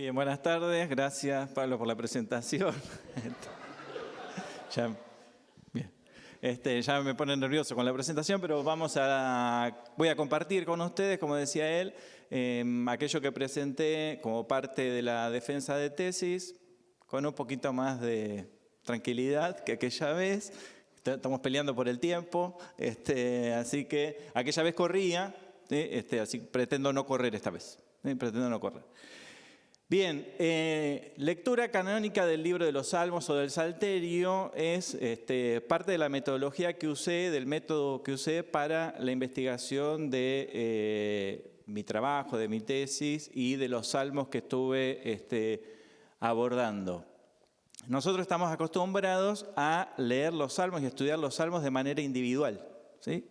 Bien, buenas tardes. Gracias, Pablo, por la presentación. Ya, bien. Ya me pone nervioso con la presentación, pero voy a compartir con ustedes, como decía él, aquello que presenté como parte de la defensa de tesis, con un poquito más de tranquilidad que aquella vez. Estamos peleando por el tiempo, así que aquella vez corría, así pretendo no correr esta vez. Pretendo no correr. Bien, lectura canónica del libro de los Salmos o del Salterio es parte de la metodología que usé, del método que usé para la investigación de mi trabajo, de mi tesis y de los salmos que estuve abordando. Nosotros estamos acostumbrados a leer los salmos y estudiar los salmos de manera individual, ¿sí?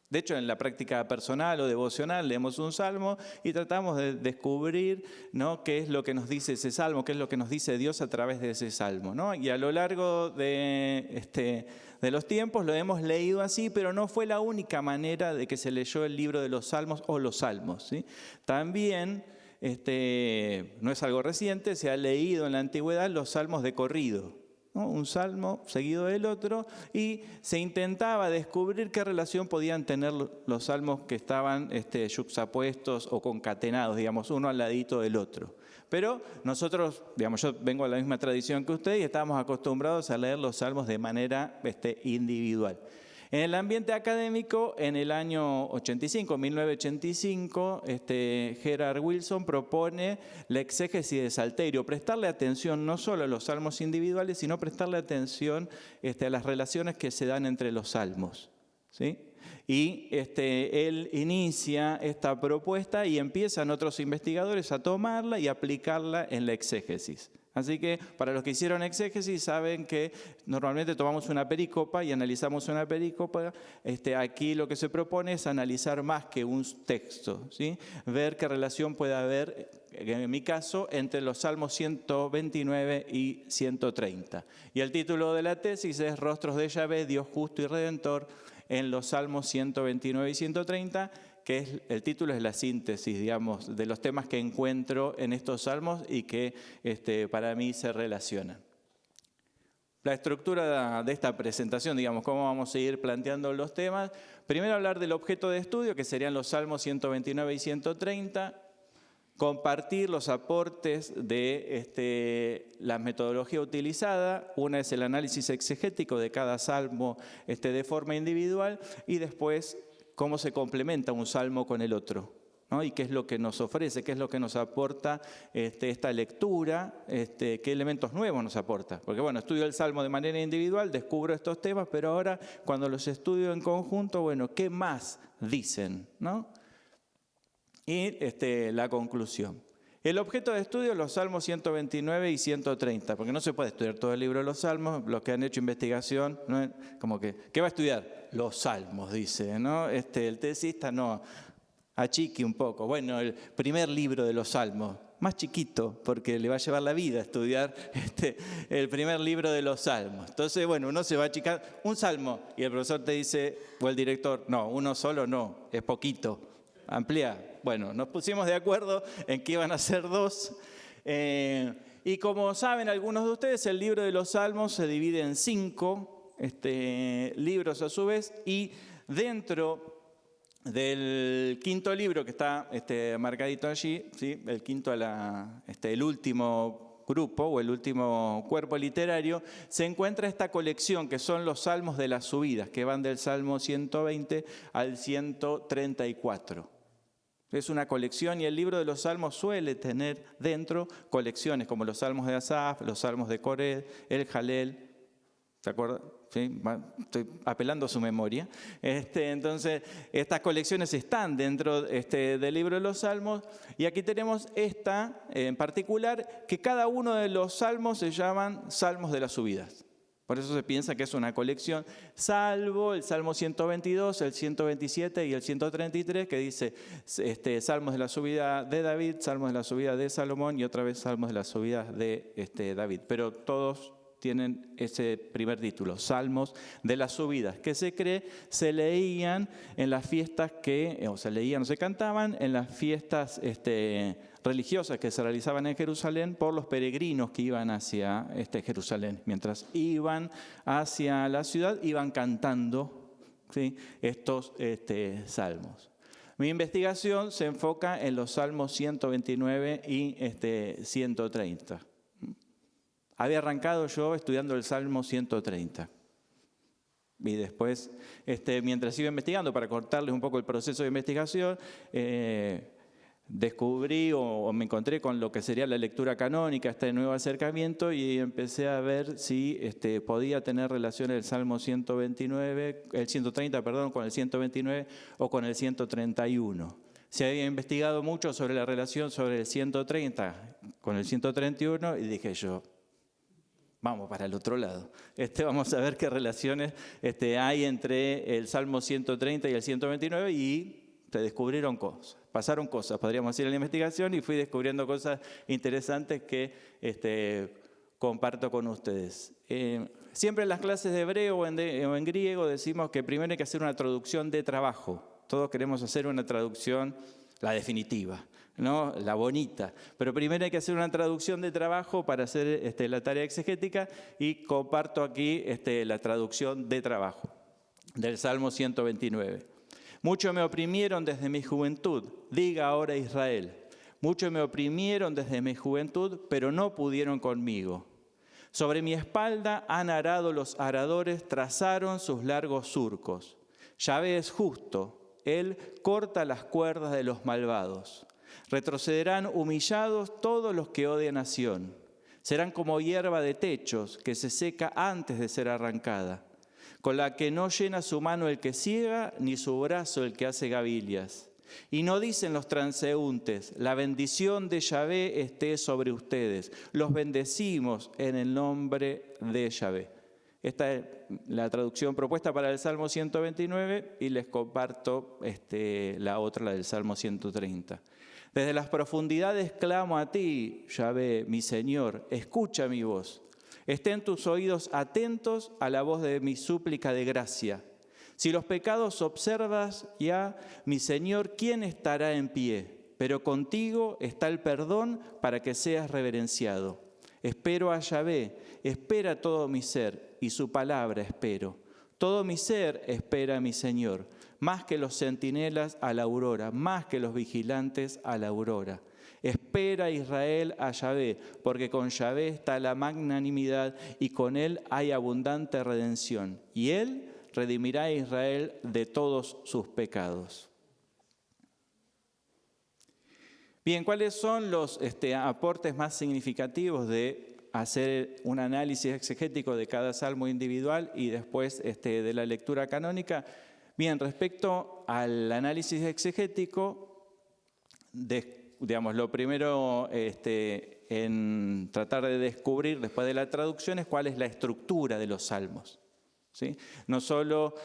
De hecho, en la práctica personal o devocional leemos un salmo y tratamos de descubrir, ¿no?, qué es lo que nos dice ese salmo, qué es lo que nos dice Dios a través de ese salmo, ¿no? Y a lo largo de los tiempos lo hemos leído así, pero no fue la única manera de que se leyó el libro de los salmos o los salmos, ¿sí? También, no es algo reciente, se ha leído en la antigüedad los salmos de corrido, ¿no? Un salmo seguido del otro, y se intentaba descubrir qué relación podían tener los salmos que estaban yuxtapuestos o concatenados, digamos, uno al ladito del otro. Pero nosotros, digamos, yo vengo de la misma tradición que ustedes y estábamos acostumbrados a leer los salmos de manera individual. En el ambiente académico, en el año 1985, Gerard Wilson propone la exégesis de Salterio, prestarle atención no solo a los salmos individuales, sino prestarle atención a las relaciones que se dan entre los salmos, ¿sí? Y él inicia esta propuesta y empiezan otros investigadores a tomarla y aplicarla en la exégesis. Así que para los que hicieron exégesis saben que normalmente tomamos una perícopa y analizamos una perícopa. Aquí lo que se propone es analizar más que un texto, ¿sí? Ver qué relación puede haber, en mi caso, entre los salmos 129 y 130. Y el título de la tesis es Rostros de Yahvé, Dios justo y redentor, en los salmos 129 y 130, que el título es la síntesis, digamos, de los temas que encuentro en estos salmos y que para mí se relacionan. La estructura de esta presentación, digamos, cómo vamos a ir planteando los temas. Primero hablar del objeto de estudio, que serían los salmos 129 y 130. Compartir los aportes de la metodología utilizada. Una es el análisis exegético de cada salmo de forma individual, y después cómo se complementa un salmo con el otro, ¿no? Y qué es lo que nos ofrece, qué es lo que nos aporta esta lectura, qué elementos nuevos nos aporta. Porque bueno, estudio el salmo de manera individual, descubro estos temas, pero ahora cuando los estudio en conjunto, bueno, ¿qué más dicen, ¿no? Y la conclusión. El objeto de estudio, los salmos 129 y 130, porque no se puede estudiar todo el libro de los salmos. Los que han hecho investigación, ¿no? Como que, ¿qué va a estudiar? Los salmos, dice, ¿no? El tesista no, achique un poco. Bueno, el primer libro de los salmos, más chiquito, porque le va a llevar la vida estudiar el primer libro de los salmos. Entonces, bueno, uno se va a achicar un salmo y el profesor te dice, o el director, no, uno solo no, es poquito, amplía. Bueno, nos pusimos de acuerdo en que iban a ser dos. Y como saben algunos de ustedes, el libro de los salmos se divide en 5 libros a su vez, y dentro del quinto libro que está marcadito allí, ¿sí? El quinto el último grupo o el último cuerpo literario, se encuentra esta colección que son los salmos de las subidas, que van del Salmo 120 al 134. Es una colección, y el libro de los salmos suele tener dentro colecciones como los salmos de Asaf, los salmos de Coré, el Jalel. ¿Se acuerdan? ¿Sí? Estoy apelando a su memoria. Entonces, estas colecciones están dentro del libro de los salmos, y aquí tenemos esta en particular, que cada uno de los salmos se llaman salmos de las subidas. Por eso se piensa que es una colección, salvo el Salmo 122, el 127 y el 133, que dice salmos de la subida de David, salmos de la subida de Salomón y otra vez salmos de la subida de David. Pero todos tienen ese primer título, Salmos de las Subidas, que se cree se leían en las fiestas se cantaban en las fiestas religiosas que se realizaban en Jerusalén por los peregrinos que iban hacia Jerusalén. Mientras iban hacia la ciudad, iban cantando, ¿sí?, estos salmos. Mi investigación se enfoca en los Salmos 129 y 130. Había arrancado yo estudiando el Salmo 130. Y después, mientras iba investigando, para cortarles un poco el proceso de investigación, descubrí o me encontré con lo que sería la lectura canónica, este nuevo acercamiento, y empecé a ver si podía tener relación el Salmo 130, con el 129 o con el 131. Se había investigado mucho sobre la relación sobre el 130 con el 131 y dije yo, vamos para el otro lado. Vamos a ver qué relaciones hay entre el Salmo 130 y el 129 y se descubrieron cosas. Pasaron cosas, podríamos decir, en la investigación, y fui descubriendo cosas interesantes que comparto con ustedes. Siempre en las clases de hebreo o en griego decimos que primero hay que hacer una traducción de trabajo. Todos queremos hacer una traducción, la definitiva, ¿no?, la bonita. Pero primero hay que hacer una traducción de trabajo para hacer la tarea exegética, y comparto aquí la traducción de trabajo del Salmo 129. Mucho me oprimieron desde mi juventud, diga ahora Israel. Mucho me oprimieron desde mi juventud, pero no pudieron conmigo. Sobre mi espalda han arado los aradores, trazaron sus largos surcos. Yahvé es justo, Él corta las cuerdas de los malvados. Retrocederán humillados todos los que odian a Sión. Serán como hierba de techos que se seca antes de ser arrancada, con la que no llena su mano el que ciega, ni su brazo el que hace gavillas. Y no dicen los transeúntes, la bendición de Yahvé esté sobre ustedes. Los bendecimos en el nombre de Yahvé. Esta es la traducción propuesta para el Salmo 129 y les comparto la otra, la del Salmo 130. Desde las profundidades clamo a ti, Yahvé, mi Señor, escucha mi voz. Estén tus oídos atentos a la voz de mi súplica de gracia. Si los pecados observas ya, mi Señor, ¿quién estará en pie? Pero contigo está el perdón para que seas reverenciado. Espero a Yahvé, espera todo mi ser, y su palabra espero. Todo mi ser espera a mi Señor, más que los centinelas a la aurora, más que los vigilantes a la aurora. Espera Israel a Yahvé, porque con Yahvé está la magnanimidad y con él hay abundante redención. Y él redimirá a Israel de todos sus pecados. Bien, ¿cuáles son los aportes más significativos de hacer un análisis exegético de cada salmo individual y después de la lectura canónica? Bien, respecto al análisis exegético, lo primero en tratar de descubrir después de la traducción es cuál es la estructura de los salmos, ¿sí? No solo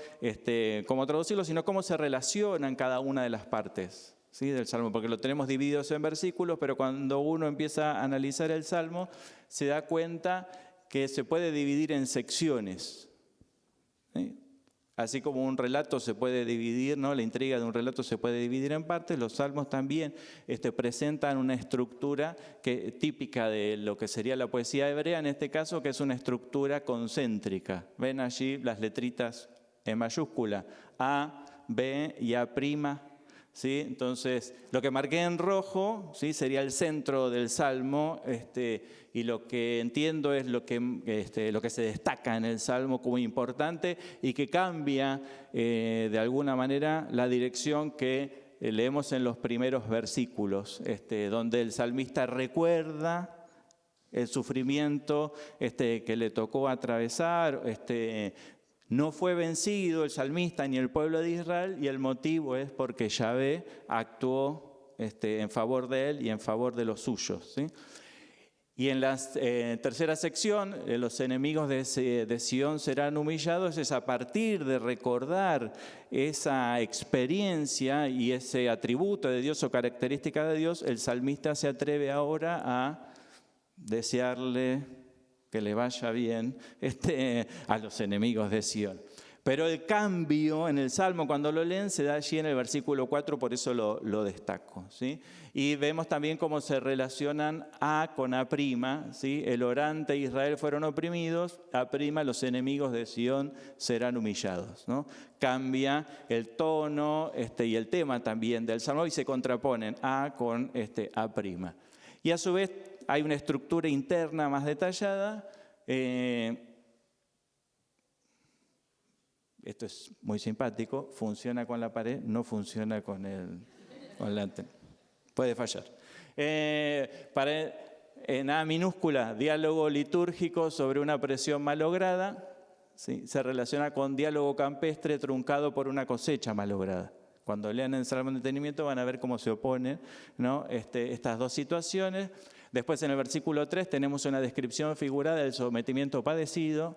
cómo traducirlos, sino cómo se relacionan cada una de las partes, ¿sí?, del salmo, porque lo tenemos divididos en versículos, pero cuando uno empieza a analizar el salmo se da cuenta que se puede dividir en secciones, ¿sí? Así como un relato se puede dividir, ¿no?, la intriga de un relato se puede dividir en partes, los salmos también presentan una estructura típica de lo que sería la poesía hebrea, en este caso, que es una estructura concéntrica. Ven allí las letritas en mayúscula, A, B y A', ¿sí? Entonces, lo que marqué en rojo, ¿sí?, sería el centro del salmo, y lo que entiendo es lo que se destaca en el salmo como importante y que cambia de alguna manera la dirección que leemos en los primeros versículos, donde el salmista recuerda el sufrimiento que le tocó atravesar. No fue vencido el salmista ni el pueblo de Israel, y el motivo es porque Yahvé actuó en favor de él y en favor de los suyos, ¿sí? Y en la tercera sección, los enemigos de Sión serán humillados, es a partir de recordar esa experiencia y ese atributo de Dios o característica de Dios, el salmista se atreve ahora a desearle que le vaya bien a los enemigos de Sión. Pero el cambio en el Salmo, cuando lo leen, se da allí en el versículo 4, por eso lo destaco, ¿sí? Y vemos también cómo se relacionan A con A', ¿sí? El orante e Israel fueron oprimidos, A', los enemigos de Sión serán humillados, ¿no? Cambia el tono y el tema también del Salmo y se contraponen A con A'. Y a su vez hay una estructura interna más detallada. Esto es muy simpático, funciona con la pared, no funciona con la antena. Puede fallar. En A minúscula, diálogo litúrgico sobre una presión malograda, ¿sí? Se relaciona con diálogo campestre truncado por una cosecha malograda. Cuando lean el Salmo de Entendimiento van a ver cómo se oponen, ¿no? Estas dos situaciones. Después en el versículo 3 tenemos una descripción figurada del sometimiento padecido.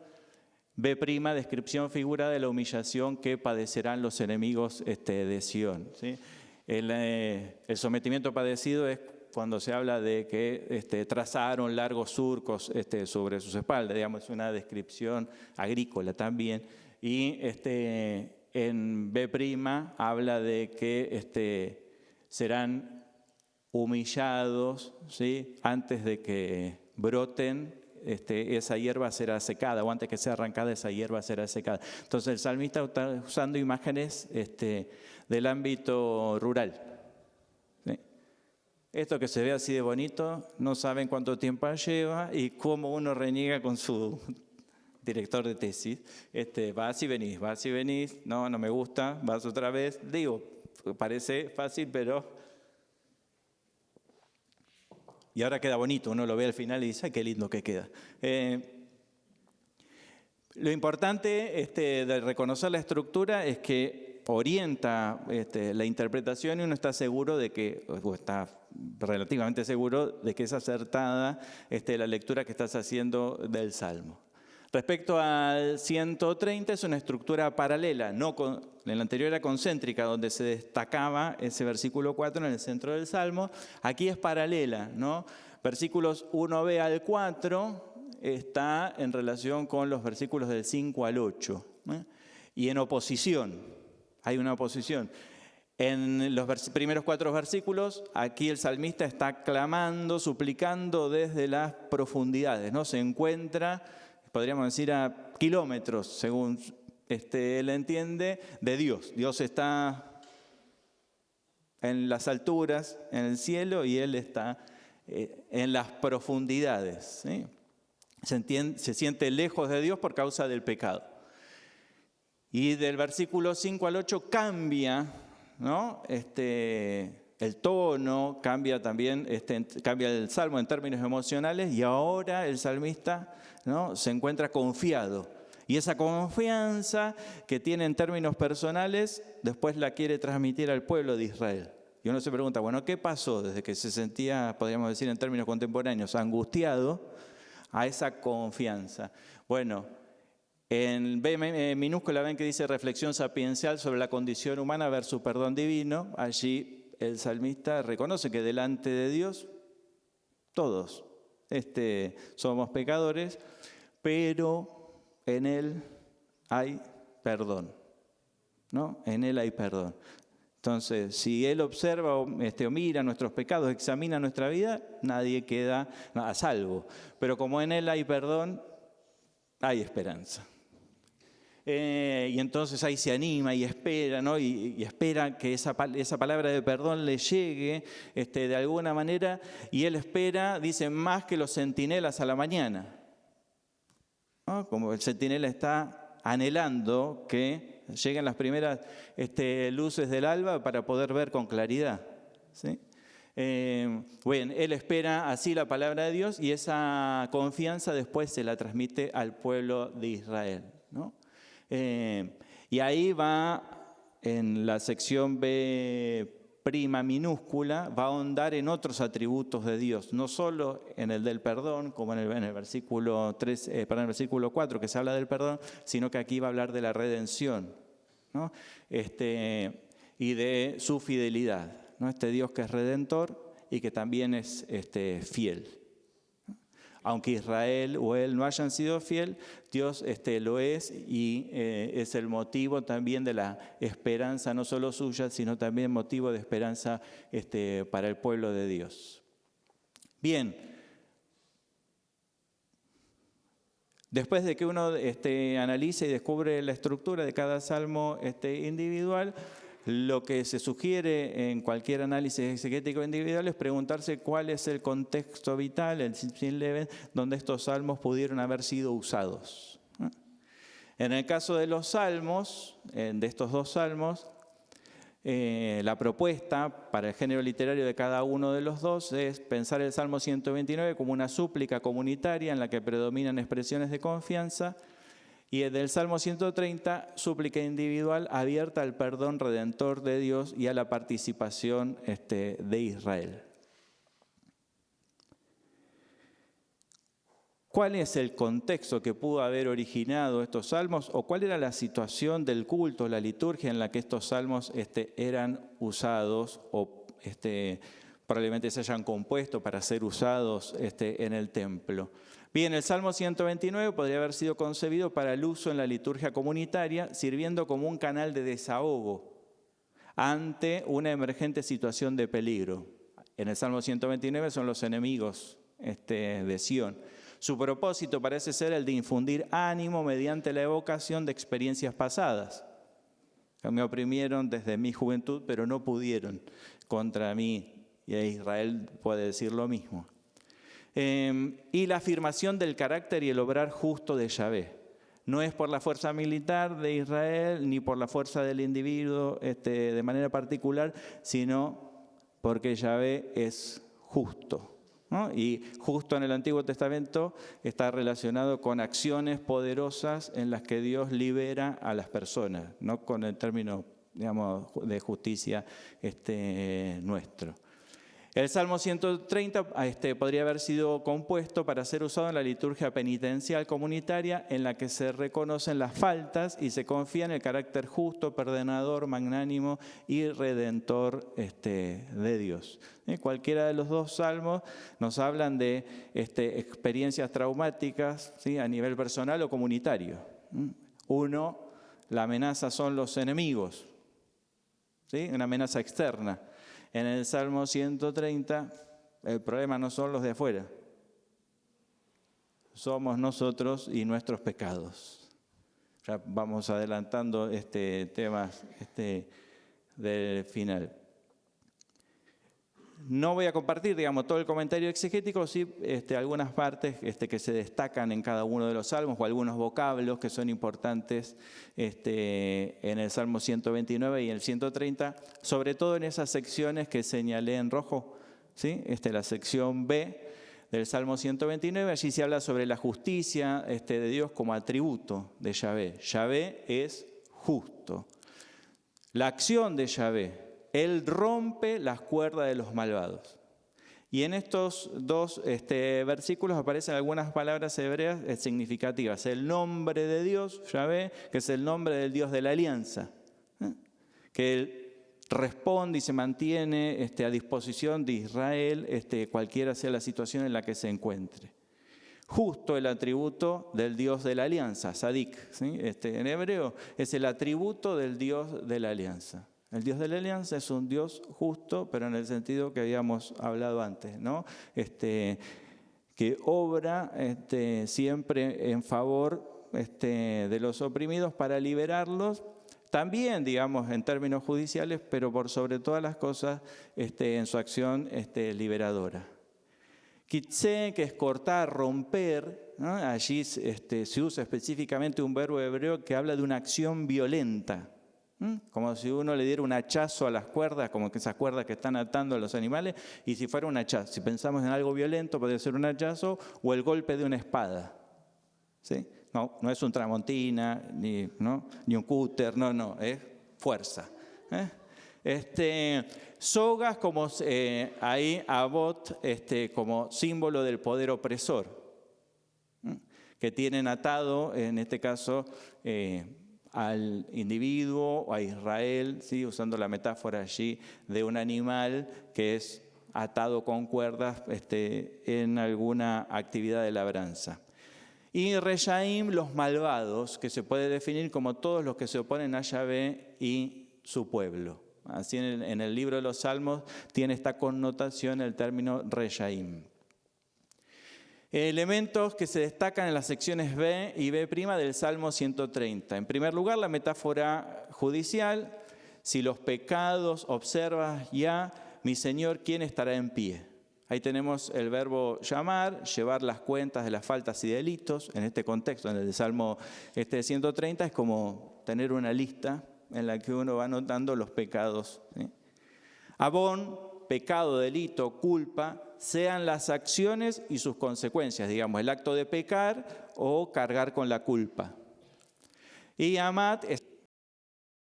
B', descripción figurada de la humillación que padecerán los enemigos de Sión, ¿sí? El sometimiento padecido es cuando se habla de que trazaron largos surcos sobre sus espaldas, digamos, es una descripción agrícola también. Y en B' habla de que serán humillados, ¿sí? Antes de que broten. Esa hierba será secada, o antes que sea arrancada, esa hierba será secada. Entonces el salmista está usando imágenes del ámbito rural. ¿Sí? Esto que se ve así de bonito, no saben cuánto tiempo lleva y cómo uno reniega con su director de tesis. Vas y venís, no me gusta, vas otra vez. Digo, parece fácil, pero... Y ahora queda bonito, uno lo ve al final y dice, ¡ay, qué lindo que queda! Lo importante de reconocer la estructura es que orienta la interpretación y uno está seguro de que, o está relativamente seguro de que es acertada la lectura que estás haciendo del Salmo. Respecto al 130 es una estructura paralela, en la anterior era concéntrica, donde se destacaba ese versículo 4 en el centro del Salmo. Aquí es paralela, ¿no? Versículos 1b al 4 está en relación con los versículos del 5 al 8. Y en oposición, hay una oposición. En los primeros 4 versículos, aquí el salmista está clamando, suplicando desde las profundidades, ¿no? Se encuentra, podríamos decir, a kilómetros, según él entiende, de Dios. Dios está en las alturas, en el cielo, y él está en las profundidades, ¿sí? Se siente lejos de Dios por causa del pecado. Y del versículo 5 al 8 cambia, ¿no? El tono, cambia también, cambia el salmo en términos emocionales, y ahora el salmista, ¿no? Se encuentra confiado. Y esa confianza que tiene en términos personales, después la quiere transmitir al pueblo de Israel. Y uno se pregunta, bueno, ¿qué pasó desde que se sentía, podríamos decir en términos contemporáneos, angustiado a esa confianza? Bueno, en B minúscula ven que dice reflexión sapiencial sobre la condición humana versus perdón divino. Allí el salmista reconoce que delante de Dios todos somos pecadores, pero en Él hay perdón, ¿no? En Él hay perdón. Entonces, si Él observa o mira nuestros pecados, examina nuestra vida, nadie queda a salvo. Pero como en Él hay perdón, hay esperanza. Y entonces ahí se anima y espera, ¿no? Y espera que esa palabra de perdón le llegue de alguna manera. Y él espera, dice, más que los centinelas a la mañana, ¿no? Como el centinela está anhelando que lleguen las primeras luces del alba para poder ver con claridad, ¿sí? Bueno, él espera así la palabra de Dios y esa confianza después se la transmite al pueblo de Israel, ¿no? Y ahí va, en la sección B' minúscula, va a ahondar en otros atributos de Dios, no solo en el del perdón, como en el versículo 4 que se habla del perdón, sino que aquí va a hablar de la redención, ¿no? Y de su fidelidad, ¿no? Dios que es redentor y que también es fiel. Aunque Israel o él no hayan sido fiel, Dios lo es y es el motivo también de la esperanza, no solo suya, sino también motivo de esperanza para el pueblo de Dios. Bien, después de que uno analice y descubre la estructura de cada salmo individual, lo que se sugiere en cualquier análisis exegético individual es preguntarse cuál es el contexto vital, el Sitchin-Leven, donde estos salmos pudieron haber sido usados. En el caso de los salmos, de estos dos salmos, la propuesta para el género literario de cada uno de los dos es pensar el Salmo 129 como una súplica comunitaria en la que predominan expresiones de confianza, y el del Salmo 130, súplica individual abierta al perdón redentor de Dios y a la participación de Israel. ¿Cuál es el contexto que pudo haber originado estos salmos o cuál era la situación del culto, la liturgia en la que estos salmos eran usados o probablemente se hayan compuesto para ser usados en el templo? Bien, el Salmo 129 podría haber sido concebido para el uso en la liturgia comunitaria, sirviendo como un canal de desahogo ante una emergente situación de peligro. En el Salmo 129 son los enemigos de Sión. Su propósito parece ser el de infundir ánimo mediante la evocación de experiencias pasadas. Me oprimieron desde mi juventud, pero no pudieron contra mí, y Israel puede decir lo mismo. Y la afirmación del carácter y el obrar justo de Yahvé. No es por la fuerza militar de Israel, ni por la fuerza del individuo de manera particular, sino porque Yahvé es justo, ¿no? Y justo en el Antiguo Testamento está relacionado con acciones poderosas en las que Dios libera a las personas, no con el término, digamos, de justicia nuestro. El Salmo 130 podría haber sido compuesto para ser usado en la liturgia penitencial comunitaria en la que se reconocen las faltas y se confía en el carácter justo, perdonador, magnánimo y redentor de Dios. Cualquiera de los dos salmos nos hablan de experiencias traumáticas, ¿sí?, a nivel personal o comunitario. Uno, la amenaza son los enemigos, ¿sí?, una amenaza externa. En el Salmo 130, el problema no son los de afuera, somos nosotros y nuestros pecados. Ya vamos adelantando temas del final. No voy a compartir, digamos, todo el comentario exegético, sí algunas partes que se destacan en cada uno de los salmos o algunos vocablos que son importantes en el Salmo 129 y el 130, sobre todo en esas secciones que señalé en rojo, ¿sí? La sección B del Salmo 129, allí se habla sobre la justicia de Dios como atributo de Yahvé. Yahvé es justo. La acción de Yahvé. Él rompe las cuerdas de los malvados. Y en estos dos versículos aparecen algunas palabras hebreas significativas. El nombre de Dios, Yahvé, que es el nombre del Dios de la alianza, que Él responde y se mantiene a disposición de Israel, cualquiera sea la situación en la que se encuentre. Justo, el atributo del Dios de la alianza, Sadik, ¿sí? En hebreo es el atributo del Dios de la alianza. El Dios de la alianza es un Dios justo, pero en el sentido que habíamos hablado antes, ¿no? Que obra siempre en favor de los oprimidos para liberarlos, también, digamos, en términos judiciales, pero por sobre todas las cosas en su acción liberadora. Kitzé, que es cortar, romper, ¿no? Allí se usa específicamente un verbo hebreo que habla de una acción violenta. Como si uno le diera un hachazo a las cuerdas, como que esas cuerdas que están atando a los animales, y si fuera un hachazo, si pensamos en algo violento, podría ser un hachazo o el golpe de una espada, ¿sí? No es un tramontina, ni un cúter, no, es fuerza. Sogas como ahí abot como símbolo del poder opresor, que tienen atado, en este caso, al individuo o a Israel, ¿sí?, usando la metáfora allí de un animal que es atado con cuerdas en alguna actividad de labranza. Y Reshaim, los malvados, que se puede definir como todos los que se oponen a Yahvé y su pueblo. Así en el libro de los Salmos tiene esta connotación el término Reshaim. Elementos que se destacan en las secciones B y B' del Salmo 130. En primer lugar, la metáfora judicial. Si los pecados observas ya, mi Señor, ¿quién estará en pie? Ahí tenemos el verbo llamar, llevar las cuentas de las faltas y delitos. En este contexto, en el Salmo 130, es como tener una lista en la que uno va anotando los pecados. Abón, pecado, delito, culpa, sean las acciones y sus consecuencias, digamos, el acto de pecar o cargar con la culpa. Y Amat,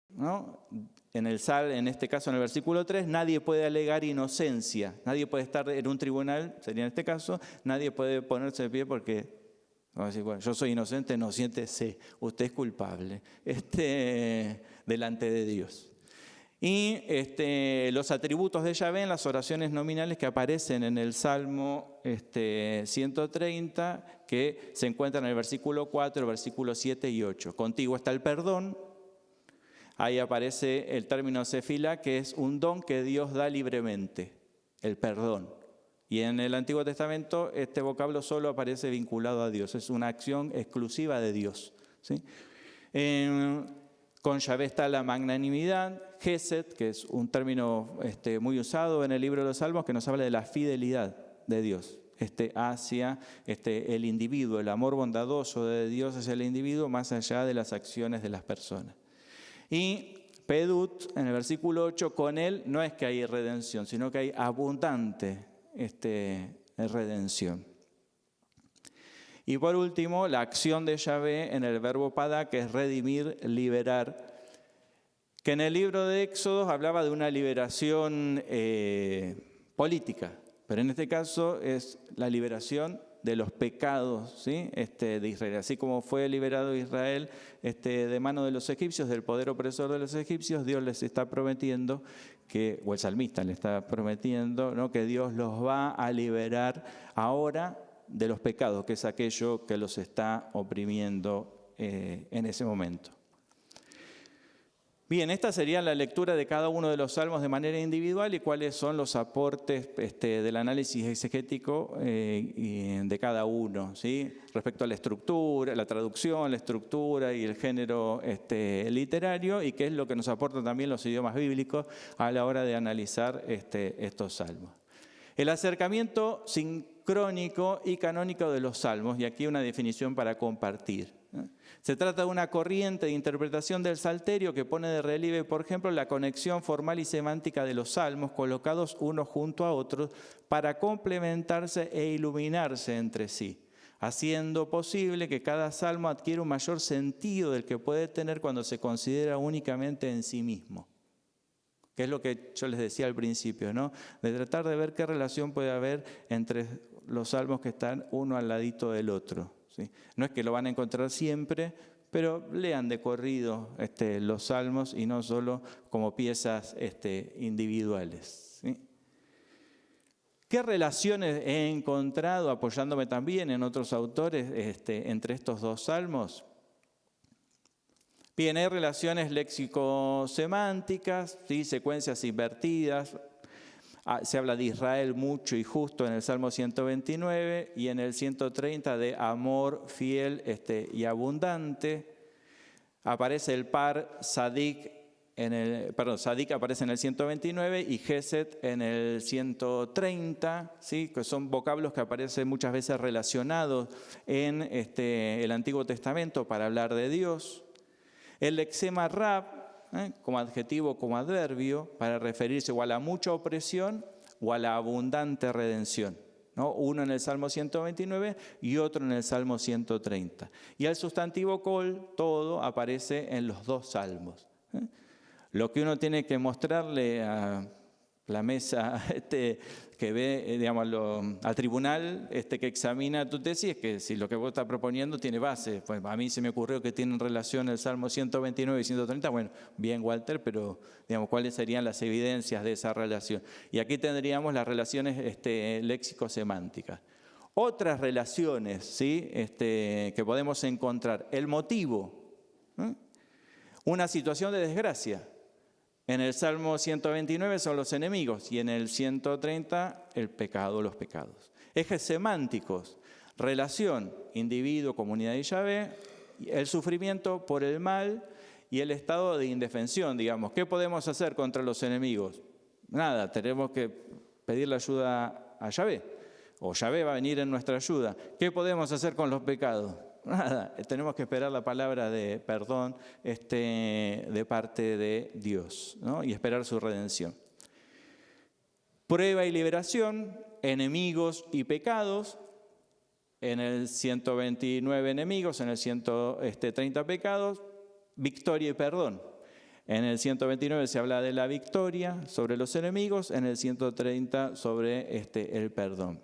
¿no? En este caso en el versículo 3, nadie puede alegar inocencia, nadie puede estar en un tribunal, sería en este caso, nadie puede ponerse de pie porque, vamos a decir, bueno, yo soy inocente, no, siéntese, usted es culpable, delante de Dios. Y los atributos de Yahvé en las oraciones nominales que aparecen en el Salmo 130, que se encuentran en el versículo 4, el versículo 7 y 8. Contigo está el perdón. Ahí aparece el término sefilá, que es un don que Dios da libremente, el perdón. Y en el Antiguo Testamento este vocablo solo aparece vinculado a Dios, es una acción exclusiva de Dios, ¿sí? Con Yahvé está la magnanimidad, Gesed, que es un término muy usado en el libro de los Salmos, que nos habla de la fidelidad de Dios hacia el individuo, el amor bondadoso de Dios hacia el individuo, más allá de las acciones de las personas. Y Pedut, en el versículo 8, con él no es que hay redención, sino que hay abundante redención. Y por último, la acción de Yahvé en el verbo padá, que es redimir, liberar, que en el libro de Éxodo hablaba de una liberación política, pero en este caso es la liberación de los pecados, ¿sí? De Israel. Así como fue liberado Israel de mano de los egipcios, del poder opresor de los egipcios, Dios les está prometiendo, o el salmista le está prometiendo, ¿no?, que Dios los va a liberar ahora de los pecados, que es aquello que los está oprimiendo en ese momento. Bien, esta sería la lectura de cada uno de los salmos de manera individual y cuáles son los aportes del análisis exegético de cada uno, ¿sí? Respecto a la estructura, la traducción, la estructura y el género literario, y qué es lo que nos aportan también los idiomas bíblicos a la hora de analizar estos salmos. El acercamiento sincrónico y canónico de los salmos, y aquí una definición para compartir. Se trata de una corriente de interpretación del salterio que pone de relieve, por ejemplo, la conexión formal y semántica de los salmos colocados unos junto a otros para complementarse e iluminarse entre sí, haciendo posible que cada salmo adquiera un mayor sentido del que puede tener cuando se considera únicamente en sí mismo. Que es lo que yo les decía al principio, ¿no? De tratar de ver qué relación puede haber entre los salmos que están uno al ladito del otro, ¿sí? No es que lo van a encontrar siempre, pero lean de corrido los salmos y no solo como piezas individuales, ¿sí? ¿Qué relaciones he encontrado, apoyándome también en otros autores, entre estos dos salmos? Bien, hay relaciones léxico-semánticas, ¿sí? Secuencias invertidas. Se habla de Israel mucho y justo en el Salmo 129 y en el 130 de amor fiel y abundante. Aparece el par Sadik Sadik aparece en el 129 y Gesed en el 130, ¿sí? Que son vocablos que aparecen muchas veces relacionados en el Antiguo Testamento para hablar de Dios. El lexema rab, como adjetivo, como adverbio, para referirse o a la mucha opresión o a la abundante redención, ¿no? Uno en el Salmo 129 y otro en el Salmo 130. Y el sustantivo kol, todo, aparece en los dos salmos. Lo que uno tiene que mostrarle la mesa que ve, digamos, al tribunal que examina tu tesis, es que si lo que vos estás proponiendo tiene base. Pues a mí se me ocurrió que tienen relación el Salmo 129 y 130. Bueno, bien, Walter, pero digamos, ¿cuáles serían las evidencias de esa relación? Y aquí tendríamos las relaciones léxico-semánticas. Otras relaciones, ¿sí? Que podemos encontrar. El motivo. Una situación de desgracia. En el Salmo 129 son los enemigos y en el 130 el pecado, los pecados. Ejes semánticos, relación, individuo, comunidad y Yahvé, el sufrimiento por el mal y el estado de indefensión, digamos. ¿Qué podemos hacer contra los enemigos? Nada, tenemos que pedir la ayuda a Yahvé, o Yahvé va a venir en nuestra ayuda. ¿Qué podemos hacer con los pecados? Nada, tenemos que esperar la palabra de perdón de parte de Dios, ¿no? Y esperar su redención. Prueba y liberación, enemigos y pecados. En el 129 enemigos, en el 130 pecados, victoria y perdón. En el 129 se habla de la victoria sobre los enemigos, en el 130 sobre el perdón.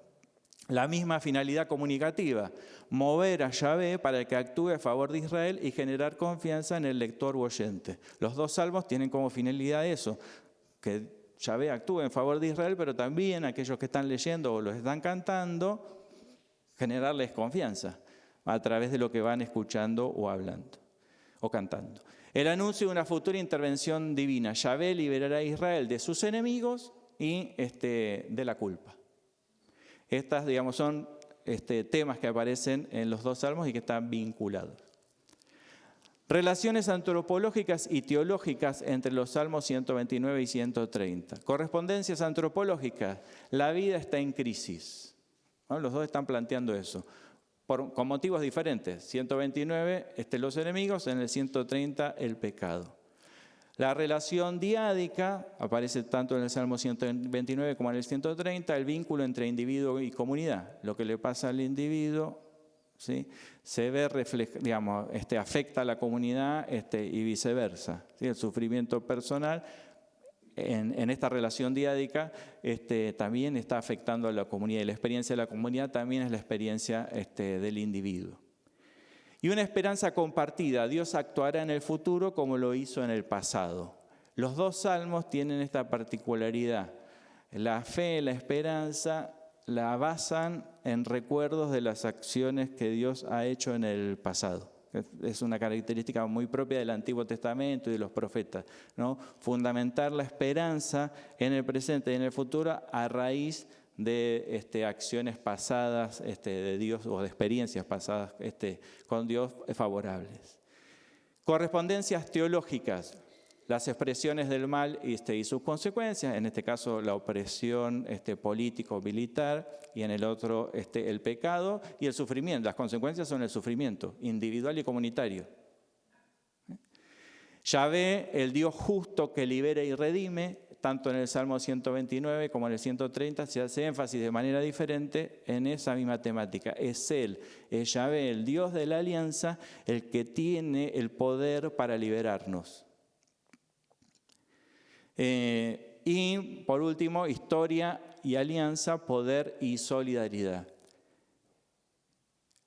La misma finalidad comunicativa, mover a Yahvé para que actúe a favor de Israel y generar confianza en el lector u oyente. Los dos salmos tienen como finalidad eso, que Yahvé actúe en favor de Israel, pero también aquellos que están leyendo o los están cantando, generarles confianza a través de lo que van escuchando o hablando o cantando. El anuncio de una futura intervención divina. Yahvé liberará a Israel de sus enemigos y de la culpa. Estas, digamos, son temas que aparecen en los dos salmos y que están vinculados. Relaciones antropológicas y teológicas entre los salmos 129 y 130. Correspondencias antropológicas. La vida está en crisis, ¿no? Los dos están planteando eso, con motivos diferentes. 129, los enemigos, en el 130, el pecado. La relación diádica aparece tanto en el Salmo 129 como en el 130, el vínculo entre individuo y comunidad. Lo que le pasa al individuo, ¿sí?, se ve digamos, afecta a la comunidad y viceversa, ¿sí? El sufrimiento personal en esta relación diádica también está afectando a la comunidad, y la experiencia de la comunidad también es la experiencia del individuo. Y una esperanza compartida. Dios actuará en el futuro como lo hizo en el pasado. Los dos salmos tienen esta particularidad. La fe, la esperanza, la basan en recuerdos de las acciones que Dios ha hecho en el pasado. Es una característica muy propia del Antiguo Testamento y de los profetas, ¿no? Fundamentar la esperanza en el presente y en el futuro a raíz de acciones pasadas de Dios o de experiencias pasadas con Dios favorables. Correspondencias teológicas, las expresiones del mal y sus consecuencias, en este caso la opresión político-militar y en el otro el pecado y el sufrimiento. Las consecuencias son el sufrimiento individual y comunitario. Yahvé, el Dios justo que libera y redime. Tanto en el Salmo 129 como en el 130 se hace énfasis de manera diferente en esa misma temática. Es Él, es Yahvé, el Dios de la alianza, el que tiene el poder para liberarnos. Y por último, historia y alianza, poder y solidaridad.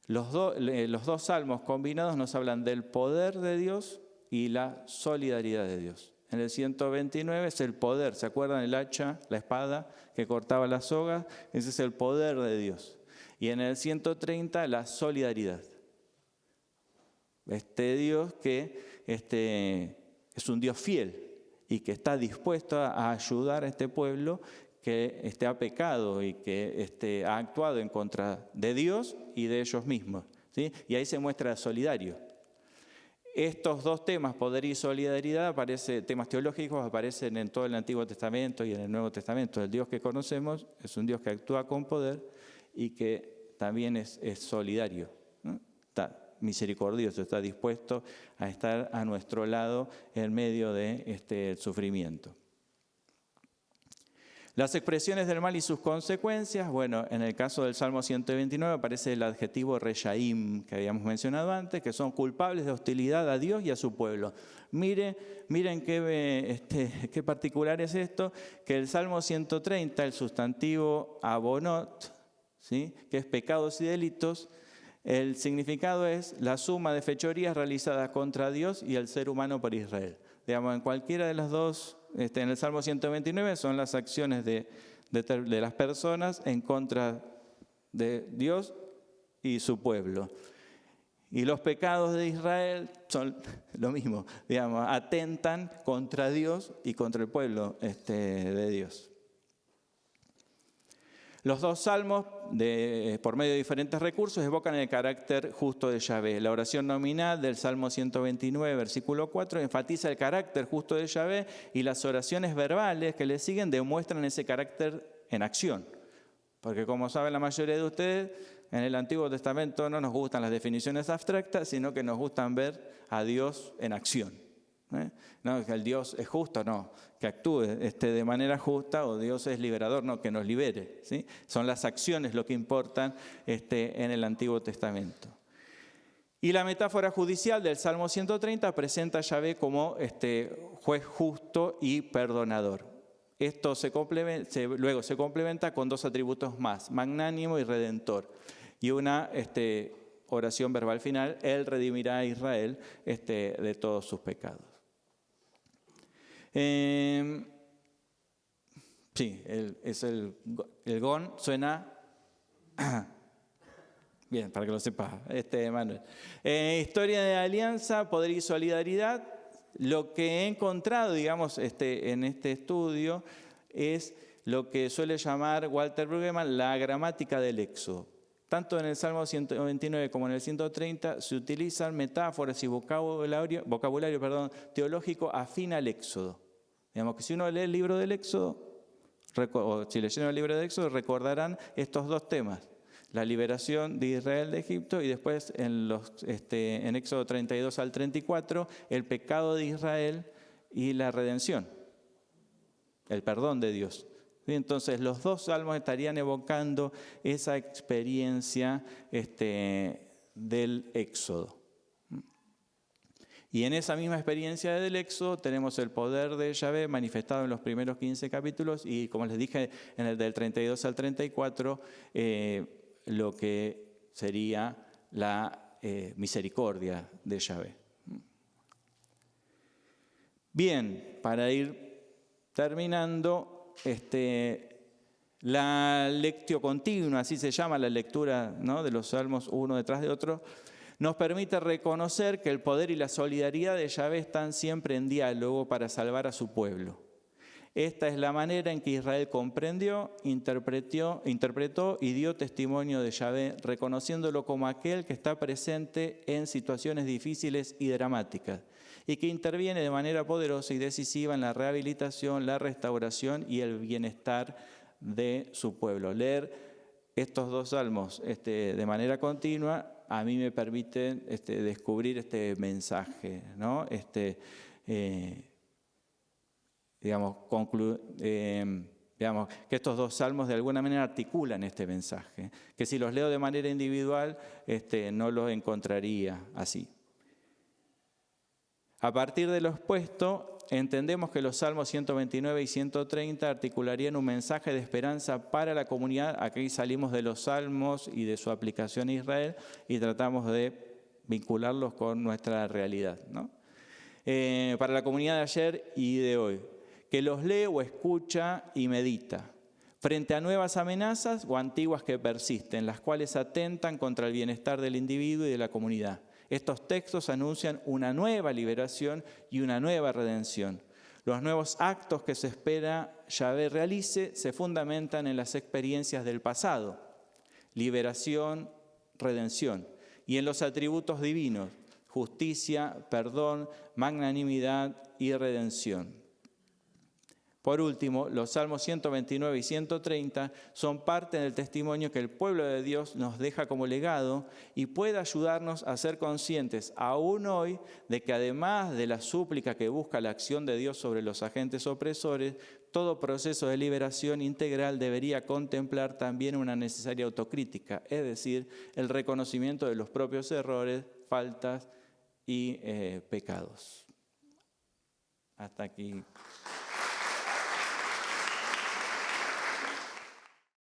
Los dos salmos combinados nos hablan del poder de Dios y la solidaridad de Dios. En el 129 es el poder, ¿se acuerdan? El hacha, la espada que cortaba las sogas, ese es el poder de Dios. Y en el 130 la solidaridad. Dios que es un Dios fiel y que está dispuesto a ayudar a este pueblo que ha pecado y que ha actuado en contra de Dios y de ellos mismos, ¿sí? Y ahí se muestra solidario. Estos dos temas, poder y solidaridad, temas teológicos, aparecen en todo el Antiguo Testamento y en el Nuevo Testamento. El Dios que conocemos es un Dios que actúa con poder y que también es solidario, ¿no? Está misericordioso, está dispuesto a estar a nuestro lado en medio de sufrimiento. Las expresiones del mal y sus consecuencias, bueno, en el caso del Salmo 129 aparece el adjetivo reshaim que habíamos mencionado antes, que son culpables de hostilidad a Dios y a su pueblo. Miren qué particular es esto, que el Salmo 130, el sustantivo abonot, ¿sí?, que es pecados y delitos, el significado es la suma de fechorías realizadas contra Dios y el ser humano por Israel. Digamos, en cualquiera de las dos, en el Salmo 129 son las acciones de las personas en contra de Dios y su pueblo. Y los pecados de Israel son lo mismo, digamos, atentan contra Dios y contra el pueblo de Dios. Los dos salmos, por medio de diferentes recursos, evocan el carácter justo de Yahvé. La oración nominal del Salmo 129, versículo 4, enfatiza el carácter justo de Yahvé, y las oraciones verbales que le siguen demuestran ese carácter en acción. Porque como saben la mayoría de ustedes, en el Antiguo Testamento no nos gustan las definiciones abstractas, sino que nos gustan ver a Dios en acción. No, que el Dios es justo, no, que actúe de manera justa, o Dios es liberador, no, que nos libere, ¿sí? Son las acciones lo que importan en el Antiguo Testamento. Y la metáfora judicial del Salmo 130 presenta a Yahvé como juez justo y perdonador. Esto luego se complementa con dos atributos más, magnánimo y redentor, y una oración verbal final: Él redimirá a Israel de todos sus pecados. El gon suena bien, para que lo sepas, Manuel. Historia de alianza, poder y solidaridad. Lo que he encontrado, digamos, en este estudio es lo que suele llamar Walter Brueggemann la gramática del Éxodo. Tanto en el Salmo 129 como en el 130 se utilizan metáforas y vocabulario teológico afín al Éxodo. Digamos que si uno lee el libro del Éxodo, o si leyeron el libro del Éxodo, recordarán estos dos temas: la liberación de Israel de Egipto, y después en Éxodo 32 al 34, el pecado de Israel y la redención, el perdón de Dios. Entonces los dos salmos estarían evocando esa experiencia del Éxodo. Y en esa misma experiencia del Éxodo tenemos el poder de Yahvé manifestado en los primeros 15 capítulos, y como les dije, en el del 32 al 34, lo que sería la misericordia de Yahvé. Bien, para ir terminando, la lectio continua, así se llama la lectura, ¿no?, de los salmos uno detrás de otro, nos permite reconocer que el poder y la solidaridad de Yahvé están siempre en diálogo para salvar a su pueblo. Esta es la manera en que Israel comprendió, interpretó y dio testimonio de Yahvé, reconociéndolo como aquel que está presente en situaciones difíciles y dramáticas, y que interviene de manera poderosa y decisiva en la rehabilitación, la restauración y el bienestar de su pueblo. Leer estos dos salmos de manera continua a mí me permite descubrir este mensaje, ¿no? Digamos que estos dos salmos de alguna manera articulan este mensaje, que si los leo de manera individual no los encontraría así. A partir de lo expuesto, entendemos que los salmos 129 y 130 articularían un mensaje de esperanza para la comunidad. Aquí salimos de los salmos y de su aplicación a Israel y tratamos de vincularlos con nuestra realidad, ¿no? Para la comunidad de ayer y de hoy, que los lee o escucha y medita frente a nuevas amenazas o antiguas que persisten, las cuales atentan contra el bienestar del individuo y de la comunidad. Estos textos anuncian una nueva liberación y una nueva redención. Los nuevos actos que se espera Yahvé realice se fundamentan en las experiencias del pasado, liberación, redención, y en los atributos divinos, justicia, perdón, magnanimidad y redención. Por último, los Salmos 129 y 130 son parte del testimonio que el pueblo de Dios nos deja como legado y puede ayudarnos a ser conscientes aún hoy de que además de la súplica que busca la acción de Dios sobre los agentes opresores, todo proceso de liberación integral debería contemplar también una necesaria autocrítica, es decir, el reconocimiento de los propios errores, faltas y pecados. Hasta aquí.